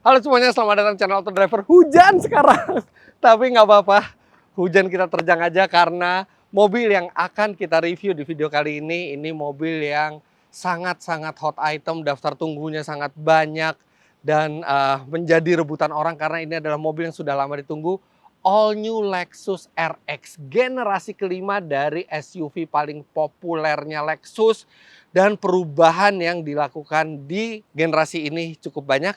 Halo semuanya, selamat datang di channel Auto Driver. Hujan sekarang, tapi nggak apa-apa. Hujan kita terjang aja karena mobil yang akan kita review di video kali ini mobil yang sangat-sangat hot item, daftar tunggunya sangat banyak dan menjadi rebutan orang karena ini adalah mobil yang sudah lama ditunggu. All new Lexus RX, generasi kelima dari SUV paling populernya Lexus, dan perubahan yang dilakukan di generasi ini cukup banyak.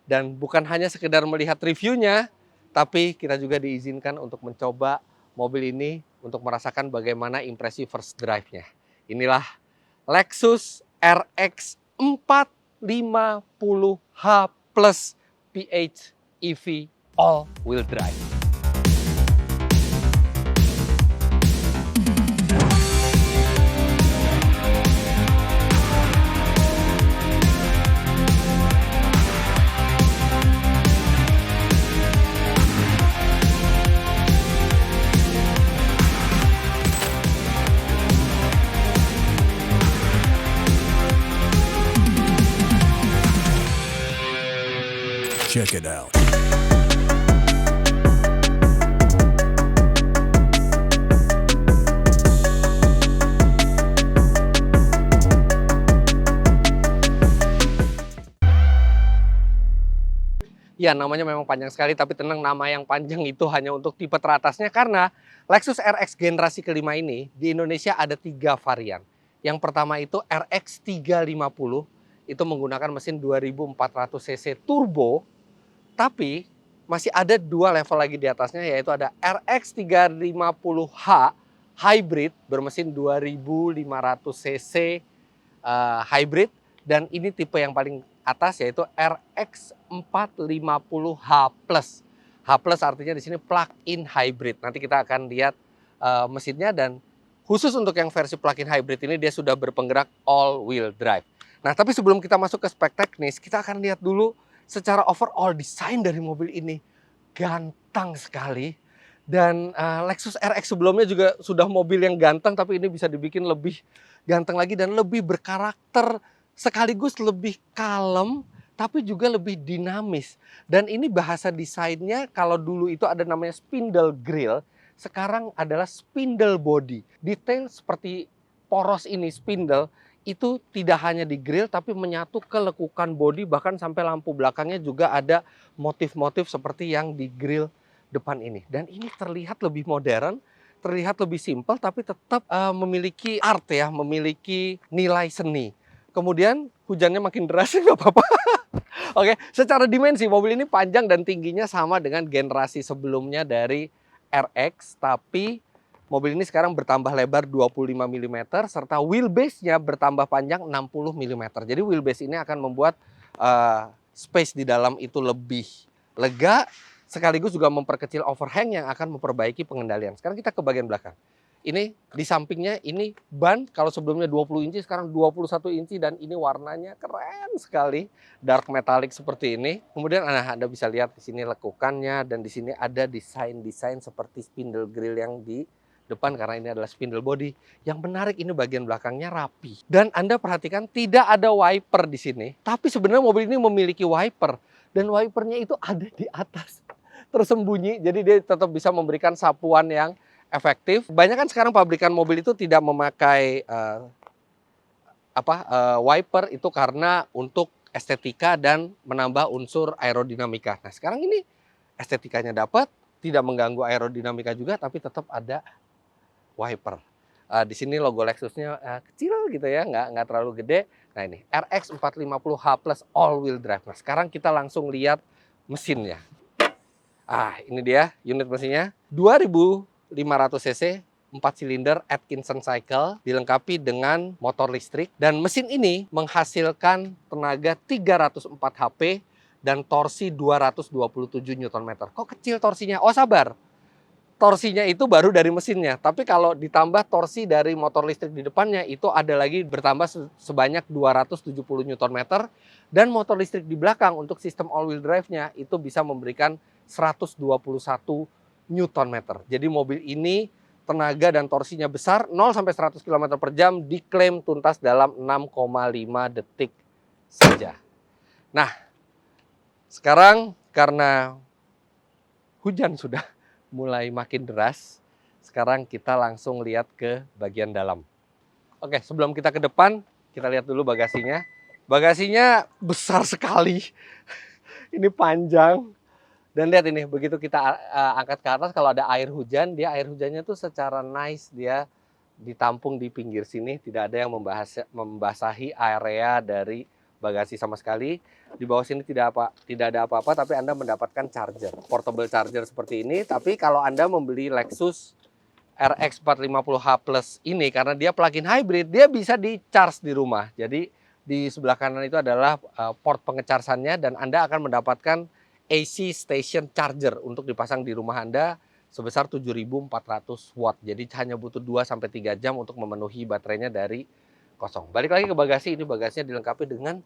Dan bukan hanya sekedar melihat reviewnya, tapi kita juga diizinkan untuk mencoba mobil ini untuk merasakan bagaimana impresi first drive-nya. Inilah Lexus RX 450h Plus PHEV all-wheel drive. Check it out. Ya, namanya memang panjang sekali, tapi tenang, nama yang panjang itu hanya untuk tipe teratasnya karena Lexus RX generasi kelima ini di Indonesia ada 3 varian. Yang pertama itu RX 350, itu menggunakan mesin 2400 cc turbo, tapi masih ada 2 level lagi di atasnya, yaitu ada RX 350h hybrid bermesin 2500 cc hybrid, dan ini tipe yang paling atas yaitu RX 450h Plus. H Plus artinya di sini plug-in hybrid. Nanti kita akan lihat mesinnya, dan khusus untuk yang versi plug-in hybrid ini dia sudah berpenggerak all-wheel drive. Nah, tapi sebelum kita masuk ke spek teknis, kita akan lihat dulu secara overall desain dari mobil ini. Ganteng sekali. Dan Lexus RX sebelumnya juga sudah mobil yang ganteng, tapi ini bisa dibikin lebih ganteng lagi dan lebih berkarakter, sekaligus lebih kalem, tapi juga lebih dinamis. Dan ini bahasa desainnya, kalau dulu itu ada namanya spindle grille, sekarang adalah spindle body. Detail seperti poros ini, spindle, itu tidak hanya di grill tapi menyatu ke lekukan bodi, bahkan sampai lampu belakangnya juga ada motif-motif seperti yang di grill depan ini. Dan ini terlihat lebih modern, terlihat lebih simpel, tapi tetap memiliki art ya, memiliki nilai seni. Kemudian hujannya makin deras, nggak apa-apa. Oke, secara dimensi mobil ini panjang dan tingginya sama dengan generasi sebelumnya dari RX, tapi mobil ini sekarang bertambah lebar 25 mm serta wheelbase-nya bertambah panjang 60 mm. Jadi wheelbase ini akan membuat space di dalam itu lebih lega, sekaligus juga memperkecil overhang yang akan memperbaiki pengendalian. Sekarang kita ke bagian belakang. Ini di sampingnya ini ban, kalau sebelumnya 20 inci sekarang 21 inci, dan ini warnanya keren sekali, dark metallic seperti ini. Kemudian Anda bisa lihat di sini lekukannya, dan di sini ada desain-desain seperti spindle grille yang di depan karena ini adalah spindle body. Yang menarik ini bagian belakangnya rapi. Dan Anda perhatikan tidak ada wiper di sini, tapi sebenarnya mobil ini memiliki wiper, dan wipernya itu ada di atas, tersembunyi, jadi dia tetap bisa memberikan sapuan yang efektif. Banyak kan sekarang pabrikan mobil itu tidak memakai wiper itu karena untuk estetika dan menambah unsur aerodinamika. Nah, sekarang ini estetikanya dapat, tidak mengganggu aerodinamika juga, tapi tetap ada wiper. Di sini logo Lexusnya kecil gitu ya, nggak terlalu gede. Nah, ini RX 450h Plus all-wheel drive. Nah, sekarang kita langsung lihat mesinnya. Ini dia unit mesinnya, 2500 cc, 4 silinder Atkinson cycle, dilengkapi dengan motor listrik, dan mesin ini menghasilkan tenaga 304 HP dan torsi 227 Nm. Kok kecil torsinya? Oh, sabar. Torsinya itu baru dari mesinnya, tapi kalau ditambah torsi dari motor listrik di depannya itu ada lagi bertambah sebanyak 270 Nm, dan motor listrik di belakang untuk sistem all-wheel drive-nya itu bisa memberikan 121 Nm. Jadi mobil ini tenaga dan torsinya besar, 0 sampai 100 km per jam diklaim tuntas dalam 6,5 detik saja. Nah, Sekarang karena hujan sudah mulai makin deras, sekarang kita langsung lihat ke bagian dalam. Oke, sebelum kita ke depan, kita lihat dulu bagasinya. Bagasinya besar sekali. Ini panjang. Dan lihat ini, begitu kita angkat ke atas, kalau ada air hujan, air hujannya tuh secara nice, dia ditampung di pinggir sini, tidak ada yang membasahi area dari bagasi sama sekali. Di bawah sini tidak ada apa-apa, tapi Anda mendapatkan charger, portable charger seperti ini. Tapi kalau Anda membeli Lexus RX 450h Plus ini, karena dia plug-in hybrid, dia bisa di-charge di rumah. Jadi di sebelah kanan itu adalah port pengecasannya, dan Anda akan mendapatkan AC station charger untuk dipasang di rumah Anda sebesar 7.400 watt. Jadi hanya butuh 2-3 jam untuk memenuhi baterainya dari kosong. Balik lagi ke bagasi, ini bagasinya dilengkapi dengan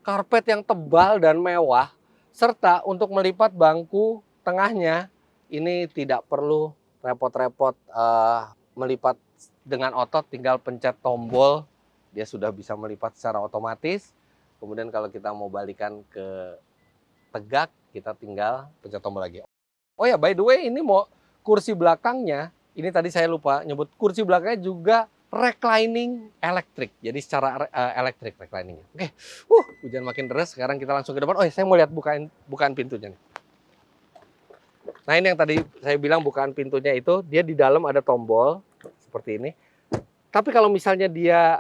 karpet yang tebal dan mewah, serta untuk melipat bangku tengahnya ini tidak perlu repot-repot melipat dengan otot, tinggal pencet tombol, dia sudah bisa melipat secara otomatis. Kemudian kalau kita mau balikan ke tegak, kita tinggal pencet tombol lagi. Oh ya, by the way, ini mau kursi belakangnya, ini tadi saya lupa nyebut, kursi belakangnya juga reclining elektrik. Jadi secara elektrik recliningnya. Oke, hujan makin deras, sekarang kita langsung ke depan. Oh ya, saya mau lihat bukaan pintunya nih. Nah, ini yang tadi saya bilang bukaan pintunya itu, dia di dalam ada tombol seperti ini. Tapi kalau misalnya dia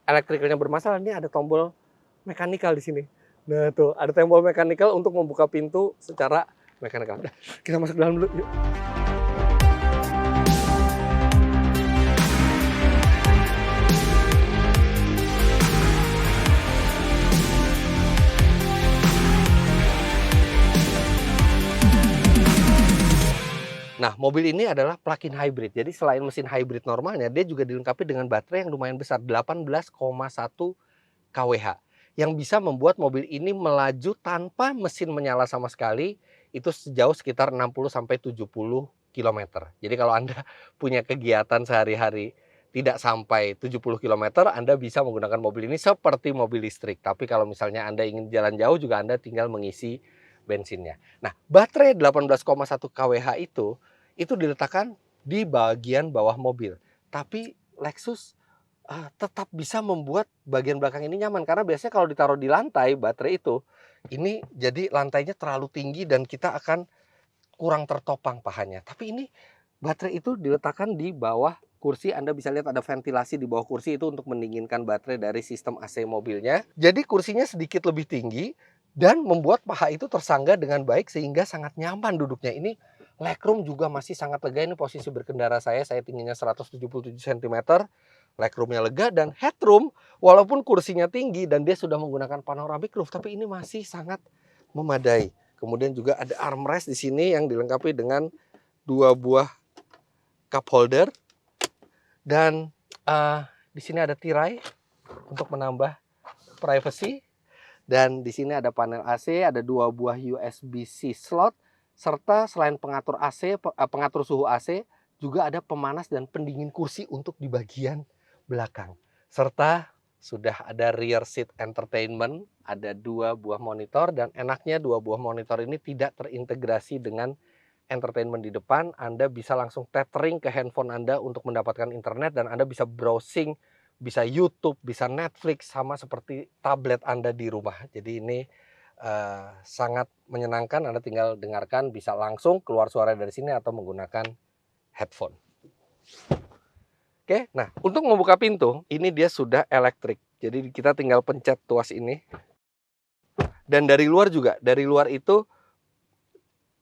elektrikalnya bermasalah, ini ada tombol mekanikal di sini. Nah tuh, ada tombol mekanikal untuk membuka pintu secara mekanikal. Kita masuk dalam dulu. Yuk. Nah, mobil ini adalah plug-in hybrid. Jadi selain mesin hybrid normalnya, dia juga dilengkapi dengan baterai yang lumayan besar, 18,1 kWh. Yang bisa membuat mobil ini melaju tanpa mesin menyala sama sekali, itu sejauh sekitar 60-70 km. Jadi kalau Anda punya kegiatan sehari-hari tidak sampai 70 km, Anda bisa menggunakan mobil ini seperti mobil listrik. Tapi kalau misalnya Anda ingin jalan jauh juga Anda tinggal mengisi bensinnya. Nah, baterai 18,1 kWh itu diletakkan di bagian bawah mobil. Tapi Lexus tetap bisa membuat bagian belakang ini nyaman, karena biasanya kalau ditaruh di lantai baterai itu, ini jadi lantainya terlalu tinggi dan kita akan kurang tertopang pahanya. Tapi ini baterai itu diletakkan di bawah kursi. Anda bisa lihat ada ventilasi di bawah kursi itu untuk mendinginkan baterai dari sistem AC mobilnya. Jadi kursinya sedikit lebih tinggi dan membuat paha itu tersangga dengan baik sehingga sangat nyaman duduknya. Ini legroom juga masih sangat lega. Ini posisi berkendara saya tingginya 177 cm. Legroomnya lega, dan headroom walaupun kursinya tinggi dan dia sudah menggunakan panoramic roof, tapi ini masih sangat memadai. Kemudian juga ada armrest di sini yang dilengkapi dengan 2 buah cup holder, dan di sini ada tirai untuk menambah privacy. Dan di sini ada panel AC, ada 2 buah USB-C slot, serta selain pengatur AC, pengatur suhu AC, juga ada pemanas dan pendingin kursi untuk di bagian belakang. Serta sudah ada rear seat entertainment, ada 2 buah monitor, dan enaknya 2 buah monitor ini tidak terintegrasi dengan entertainment di depan. Anda bisa langsung tethering ke handphone Anda untuk mendapatkan internet, dan Anda bisa browsing, bisa YouTube, bisa Netflix, sama seperti tablet Anda di rumah. Jadi ini sangat menyenangkan. Anda tinggal dengarkan, bisa langsung keluar suara dari sini atau menggunakan headphone. Oke, nah untuk membuka pintu, ini dia sudah elektrik. Jadi kita tinggal pencet tuas ini. Dan dari luar juga, dari luar itu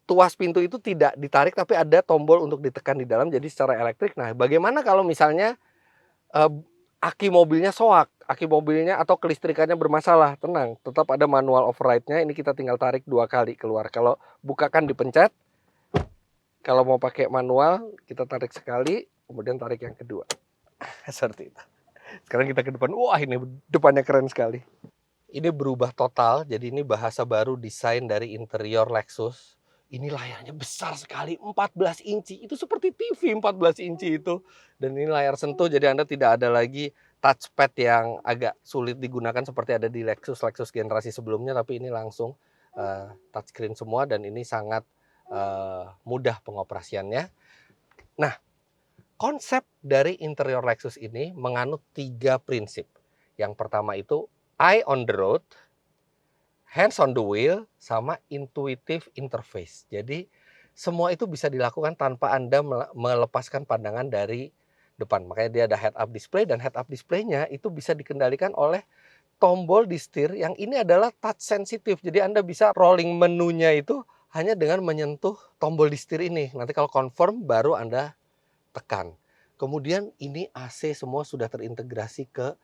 tuas pintu itu tidak ditarik, tapi ada tombol untuk ditekan di dalam, jadi secara elektrik. Nah, bagaimana kalau misalnya aki mobilnya soak, aki mobilnya atau kelistrikannya bermasalah? Tenang, tetap ada manual override-nya. Ini kita tinggal tarik 2 kali keluar. Kalau bukakan dipencet. Kalau mau pakai manual, kita tarik sekali, kemudian tarik yang kedua. Seperti itu. Sekarang kita ke depan. Wah, ini depannya keren sekali. Ini berubah total, jadi ini bahasa baru desain dari interior Lexus. Ini layarnya besar sekali, 14 inci. Itu seperti TV 14 inci itu. Dan ini layar sentuh, jadi Anda tidak ada lagi touchpad yang agak sulit digunakan seperti ada di Lexus generasi sebelumnya, tapi ini langsung touchscreen semua dan ini sangat mudah pengoperasiannya. Nah, konsep dari interior Lexus ini menganut 3 prinsip. Yang pertama itu eye on the road, hands on the wheel, sama intuitive interface. Jadi semua itu bisa dilakukan tanpa Anda melepaskan pandangan dari depan. Makanya dia ada head up display, dan head up display-nya itu bisa dikendalikan oleh tombol di setir yang ini adalah touch sensitif. Jadi Anda bisa rolling menunya itu hanya dengan menyentuh tombol di setir ini. Nanti kalau confirm baru Anda tekan. Kemudian ini AC semua sudah terintegrasi ke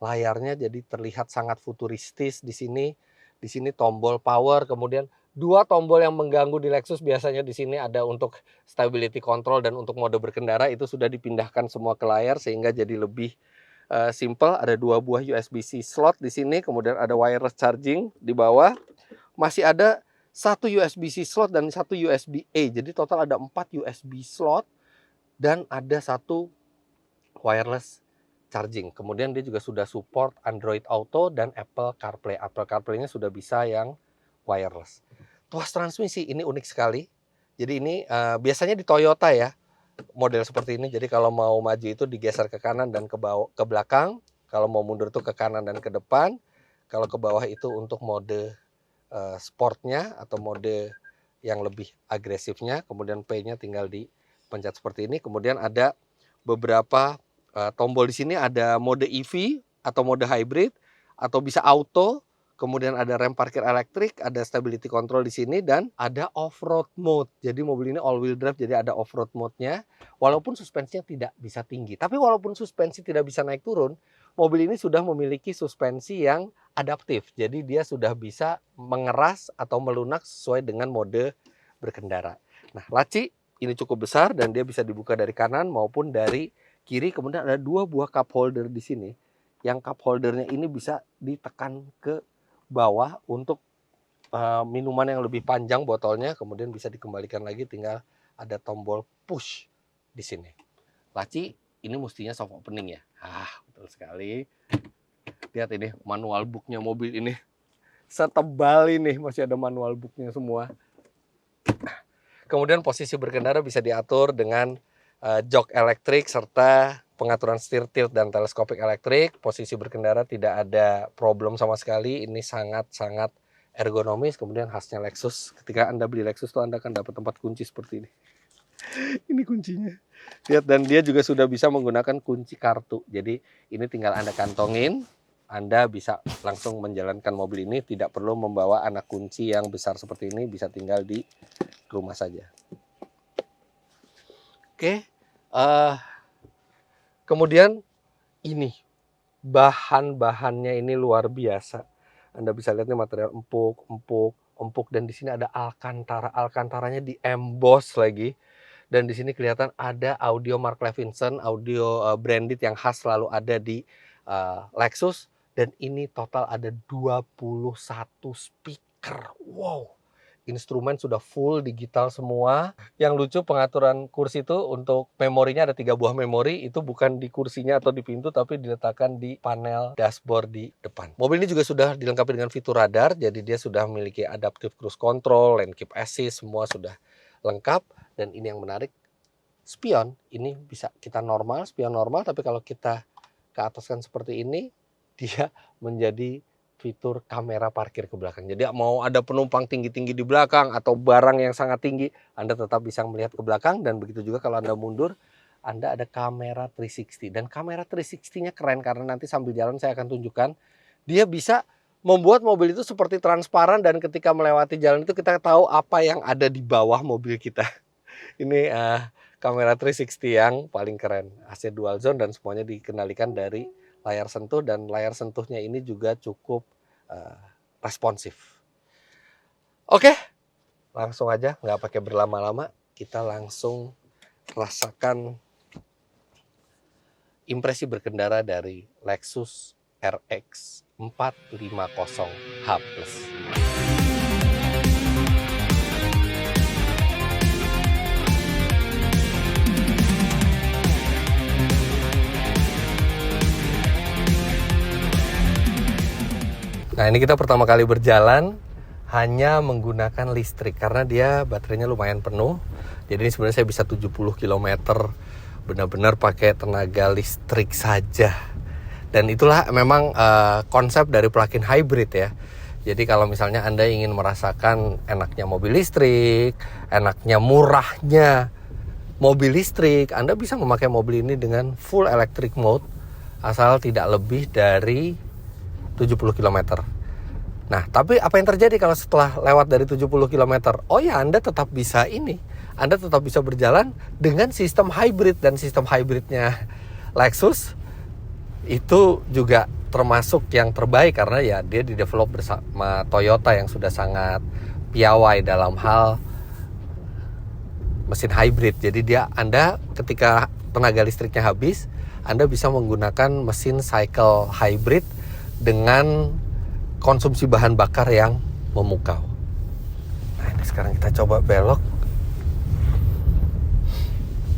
layarnya, jadi terlihat sangat futuristis di sini. Di sini tombol power, kemudian 2 tombol yang mengganggu di Lexus biasanya di sini ada untuk stability control dan untuk mode berkendara, itu sudah dipindahkan semua ke layar sehingga jadi lebih simple. Ada 2 buah USB-C slot di sini, kemudian ada wireless charging di bawah. Masih ada 1 USB-C slot dan 1 USB-A. Jadi total ada 4 USB slot dan ada 1 wireless charging. Kemudian dia juga sudah support Android Auto dan Apple CarPlay. Apple CarPlay-nya sudah bisa yang wireless. Tuas transmisi ini unik sekali. Jadi ini biasanya di Toyota ya, model seperti ini. Jadi kalau mau maju itu digeser ke kanan dan ke belakang. Kalau mau mundur itu ke kanan dan ke depan. Kalau ke bawah itu untuk mode sportnya atau mode yang lebih agresifnya. Kemudian P-nya tinggal dipencet seperti ini. Kemudian ada beberapa tombol di sini, ada mode EV atau mode hybrid atau bisa auto, kemudian ada rem parkir elektrik, ada stability control di sini dan ada off-road mode. Jadi mobil ini all wheel drive, jadi ada off-road mode-nya. Walaupun suspensinya tidak bisa tinggi, tapi walaupun suspensi tidak bisa naik turun, mobil ini sudah memiliki suspensi yang adaptif. Jadi dia sudah bisa mengeras atau melunak sesuai dengan mode berkendara. Nah, laci ini cukup besar dan dia bisa dibuka dari kanan maupun dari kiri. Kemudian ada 2 buah cup holder di sini. Yang cup holdernya ini bisa ditekan ke bawah untuk minuman yang lebih panjang botolnya. Kemudian bisa dikembalikan lagi, tinggal ada tombol push di sini. Laci ini mestinya soft opening ya. Betul sekali. Lihat ini manual booknya mobil ini. Setebal ini masih ada manual booknya semua. Kemudian posisi berkendara bisa diatur dengan jok elektrik serta pengaturan setir tilt dan teleskopik elektrik. Posisi berkendara tidak ada problem sama sekali. Ini sangat-sangat ergonomis. Kemudian khasnya Lexus, ketika Anda beli Lexus tuh Anda akan dapat tempat kunci seperti ini. Ini kuncinya. Lihat, dan dia juga sudah bisa menggunakan kunci kartu. Jadi ini tinggal Anda kantongin, Anda bisa langsung menjalankan mobil ini, tidak perlu membawa anak kunci yang besar seperti ini, bisa tinggal di rumah saja. Oke. Kemudian ini bahan-bahannya ini luar biasa. Anda bisa lihat nih material empuk dan di sini ada Alcantara. Alcantaranya di emboss lagi. Dan di sini kelihatan ada audio Mark Levinson, audio branded yang khas selalu ada di Lexus. Dan ini total ada 21 speaker. Wow. Instrumen sudah full digital semua. Yang lucu, pengaturan kursi itu untuk memorinya ada 3 buah memori. Itu bukan di kursinya atau di pintu, tapi diletakkan di panel dashboard di depan. Mobil ini juga sudah dilengkapi dengan fitur radar. Jadi dia sudah memiliki adaptive cruise control, lane keep assist, semua sudah lengkap. Dan ini yang menarik, spion ini bisa kita normal, spion normal. Tapi kalau kita ke ataskan seperti ini, dia menjadi fitur kamera parkir ke belakang. Jadi mau ada penumpang tinggi-tinggi di belakang atau barang yang sangat tinggi, Anda tetap bisa melihat ke belakang. Dan begitu juga kalau Anda mundur, Anda ada kamera 360. Dan kamera 360-nya keren karena nanti sambil jalan saya akan tunjukkan. Dia bisa membuat mobil itu seperti transparan dan ketika melewati jalan itu kita tahu apa yang ada di bawah mobil kita. Ini kamera 360 yang paling keren. AC dual zone dan semuanya dikendalikan dari layar sentuh, dan layar sentuhnya ini juga cukup responsif. Oke, langsung aja, nggak pakai berlama-lama, kita langsung rasakan impresi berkendara dari Lexus RX 450H Plus. Nah, ini kita pertama kali berjalan hanya menggunakan listrik karena dia baterainya lumayan penuh. Jadi ini sebenarnya saya bisa 70 km benar-benar pakai tenaga listrik saja. Dan itulah memang konsep dari plug-in hybrid ya. Jadi kalau misalnya Anda ingin merasakan enaknya mobil listrik, enaknya murahnya mobil listrik, Anda bisa memakai mobil ini dengan full electric mode asal tidak lebih dari 70 km. Nah, tapi apa yang terjadi kalau setelah lewat dari 70 km? Oh ya, Anda tetap bisa Anda tetap bisa berjalan dengan sistem hybrid. Dan sistem hybridnya Lexus itu juga termasuk yang terbaik karena ya dia didevelop bersama Toyota yang sudah sangat piawai dalam hal mesin hybrid. Jadi Anda ketika tenaga listriknya habis, Anda bisa menggunakan mesin cycle hybrid dengan konsumsi bahan bakar yang memukau. Nah, ini sekarang kita coba belok.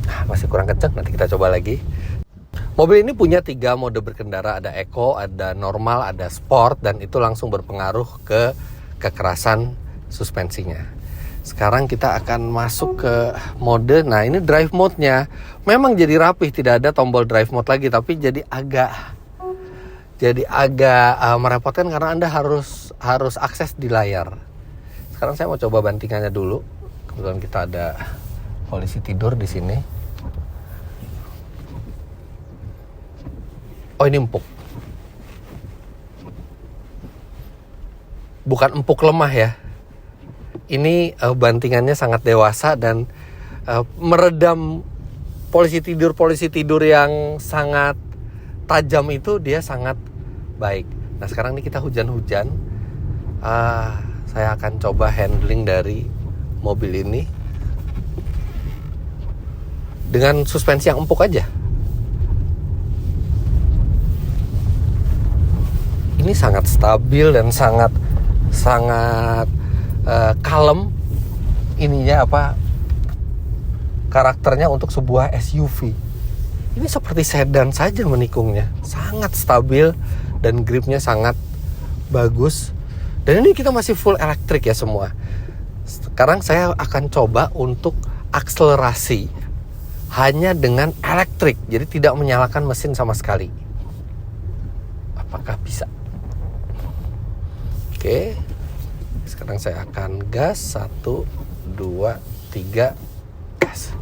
Nah, masih kurang kencang, nanti kita coba lagi. Mobil ini punya 3 mode berkendara, ada eco, ada normal, ada sport, dan itu langsung berpengaruh ke kekerasan suspensinya. Sekarang kita akan masuk ke mode, nah ini drive mode-nya. Memang jadi rapih, tidak ada tombol drive mode lagi, tapi jadi agak merepotkan karena Anda harus akses di layar. Sekarang saya mau coba bantingannya dulu. Kebetulan kita ada polisi tidur di sini. Oh, ini empuk. Bukan empuk lemah ya. Ini bantingannya sangat dewasa dan meredam polisi tidur yang sangat tajam itu dia sangat baik. Nah, sekarang ini kita hujan-hujan. Saya akan coba handling dari mobil ini dengan suspensi yang empuk aja. Ini sangat stabil dan sangat kalem. Ininya karakternya untuk sebuah SUV. Ini seperti sedan saja menikungnya, sangat stabil dan gripnya sangat bagus. Dan ini kita masih full elektrik ya semua. Sekarang saya akan coba untuk akselerasi hanya dengan elektrik, jadi tidak menyalakan mesin sama sekali. Apakah bisa? Oke, sekarang saya akan gas 1, 2, 3, gas.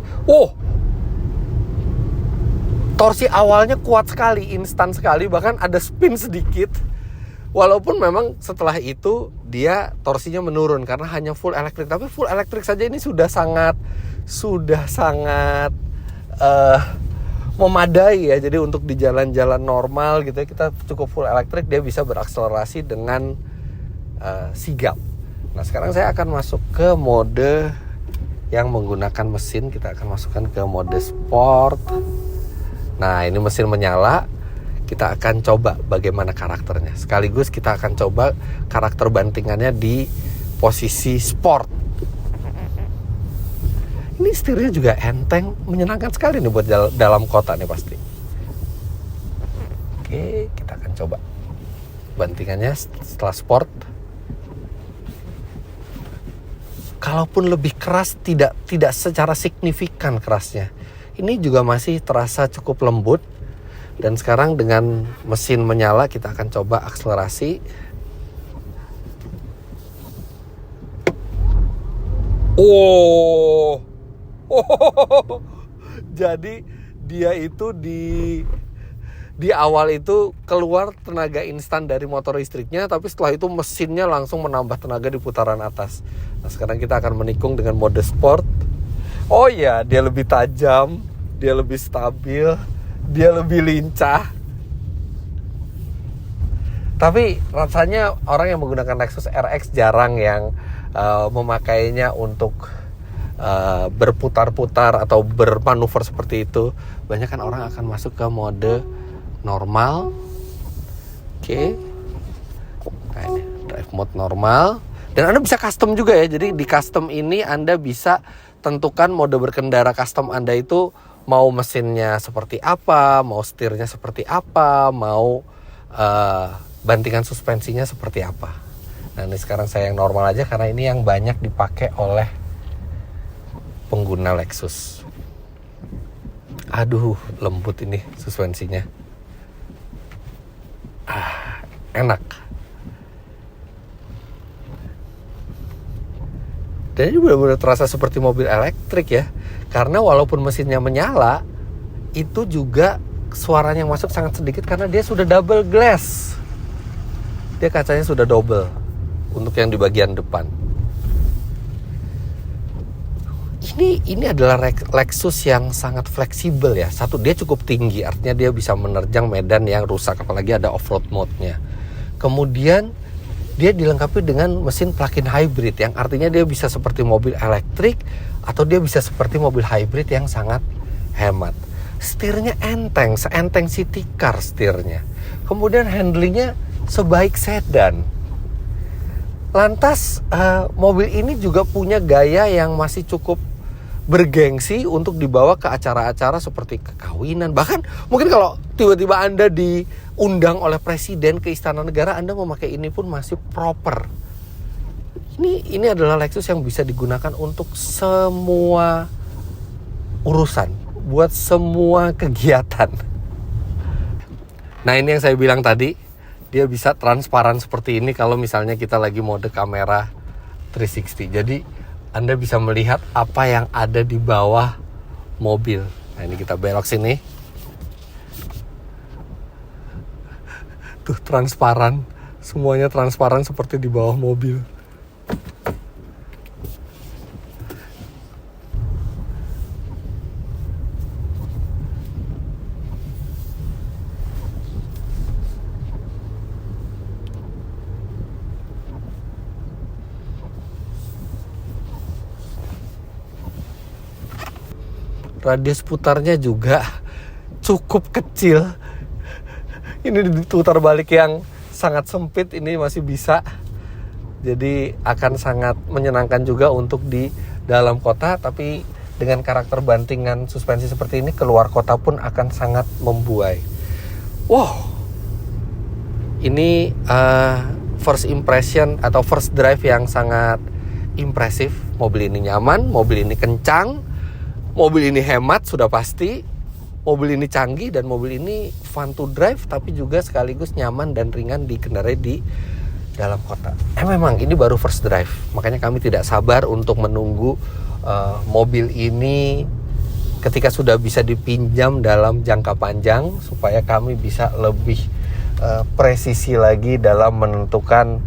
Torsi awalnya kuat sekali, instan sekali, bahkan ada spin sedikit. Walaupun memang setelah itu dia torsinya menurun karena hanya full elektrik. Tapi full elektrik saja ini sudah sangat memadai ya. Jadi untuk di jalan-jalan normal gitu ya, kita cukup full elektrik, dia bisa berakselerasi dengan sigap. Nah, sekarang saya akan masuk ke mode yang menggunakan mesin. Kita akan masukkan ke mode sport. Nah, ini mesin menyala. Kita akan coba bagaimana karakternya. Sekaligus kita akan coba karakter bantingannya di posisi sport. Ini setirnya juga enteng, menyenangkan sekali nih buat dalam kota nih pasti. Oke, kita akan coba bantingannya setelah sport. Kalaupun lebih keras, tidak secara signifikan kerasnya. Ini juga masih terasa cukup lembut. Dan sekarang dengan mesin menyala kita akan coba akselerasi. Jadi dia itu di awal itu keluar tenaga instan dari motor listriknya, tapi setelah itu mesinnya langsung menambah tenaga di putaran atas. Nah, sekarang kita akan menikung dengan mode sport. Oh ya, dia lebih tajam, dia lebih stabil, dia lebih lincah. Tapi rasanya orang yang menggunakan Lexus RX jarang yang memakainya untuk berputar-putar atau bermanuver seperti itu. Banyak kan orang akan masuk ke mode normal. Oke. Nah, ini drive mode normal. Dan Anda bisa custom juga ya. Jadi di custom ini Anda bisa tentukan mode berkendara custom Anda itu mau mesinnya seperti apa, mau setirnya seperti apa, mau bantingan suspensinya seperti apa. Nah ini sekarang saya yang normal aja karena ini yang banyak dipakai oleh pengguna Lexus. Aduh, lembut ini suspensinya. Enak. Dan ini benar-benar terasa seperti mobil elektrik ya. Karena walaupun mesinnya menyala, itu juga suaranya yang masuk sangat sedikit karena dia sudah double glass. Dia kacanya sudah double untuk yang di bagian depan. Ini adalah Lexus yang sangat fleksibel ya. Satu, dia cukup tinggi, artinya dia bisa menerjang medan yang rusak, apalagi ada off-road mode-nya. Kemudian dia dilengkapi dengan mesin plug-in hybrid, yang artinya dia bisa seperti mobil elektrik atau dia bisa seperti mobil hybrid yang sangat hemat. Setirnya enteng, seenteng city car setirnya. Kemudian handlingnya sebaik sedan. Lantas mobil ini juga punya gaya yang masih cukup bergengsi untuk dibawa ke acara-acara seperti kekawinan. Bahkan mungkin kalau tiba-tiba Anda diundang oleh presiden ke Istana Negara, Anda memakai ini pun masih proper. Ini adalah Lexus yang bisa digunakan untuk semua urusan, buat semua kegiatan. Nah ini yang saya bilang tadi, dia bisa transparan seperti ini kalau misalnya kita lagi mode kamera 360. Jadi Anda bisa melihat apa yang ada di bawah mobil. Nah ini kita belok sini. Tuh transparan, semuanya transparan seperti di bawah mobil. Radius putarnya juga cukup kecil. Ini diputar balik yang sangat sempit, ini masih bisa. Jadi akan sangat menyenangkan juga untuk di dalam kota. Tapi dengan karakter bantingan suspensi seperti ini, keluar kota pun akan sangat membuai. Wow, ini first impression atau first drive yang sangat impresif. Mobil ini nyaman, mobil ini kencang, mobil ini hemat sudah pasti, mobil ini canggih, dan mobil ini fun to drive tapi juga sekaligus nyaman dan ringan dikendarai di dalam kota. Memang ini baru first drive, makanya kami tidak sabar untuk menunggu mobil ini ketika sudah bisa dipinjam dalam jangka panjang supaya kami bisa lebih presisi lagi dalam menentukan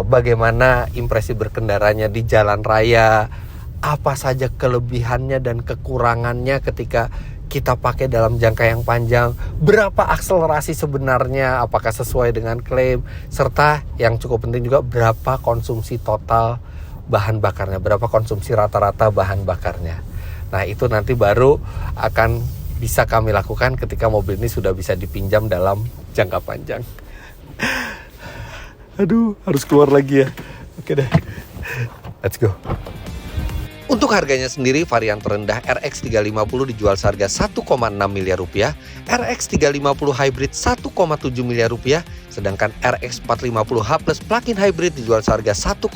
bagaimana impresi berkendaranya di jalan raya. Apa saja kelebihannya dan kekurangannya ketika kita pakai dalam jangka yang panjang, berapa akselerasi sebenarnya, apakah sesuai dengan klaim, serta yang cukup penting juga berapa konsumsi total bahan bakarnya, berapa konsumsi rata-rata bahan bakarnya. Nah itu nanti baru akan bisa kami lakukan ketika mobil ini sudah bisa dipinjam dalam jangka panjang. Aduh, harus keluar lagi ya. Oke deh, let's go. Untuk harganya sendiri, varian terendah RX 350 dijual seharga 1,6 miliar rupiah, RX 350 Hybrid 1,7 miliar rupiah, sedangkan RX 450H Plus plug-in hybrid dijual seharga 1,8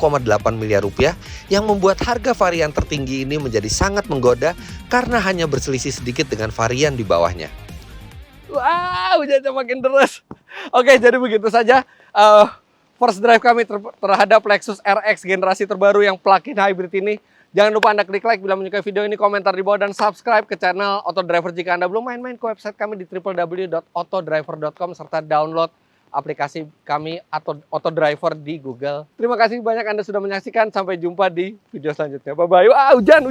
miliar rupiah, yang membuat harga varian tertinggi ini menjadi sangat menggoda karena hanya berselisih sedikit dengan varian di bawahnya. Wah, hujannya makin deras. Oke, jadi begitu saja first drive kami terhadap Lexus RX generasi terbaru yang plug-in hybrid ini. Jangan lupa Anda klik like bila menyukai video ini, komentar di bawah, dan subscribe ke channel Autodriver jika Anda belum. Main-main ke website kami di www.autodriver.com serta download aplikasi kami atau Autodriver di Google. Terima kasih banyak Anda sudah menyaksikan. Sampai jumpa di video selanjutnya. Bye-bye. Wah, hujan.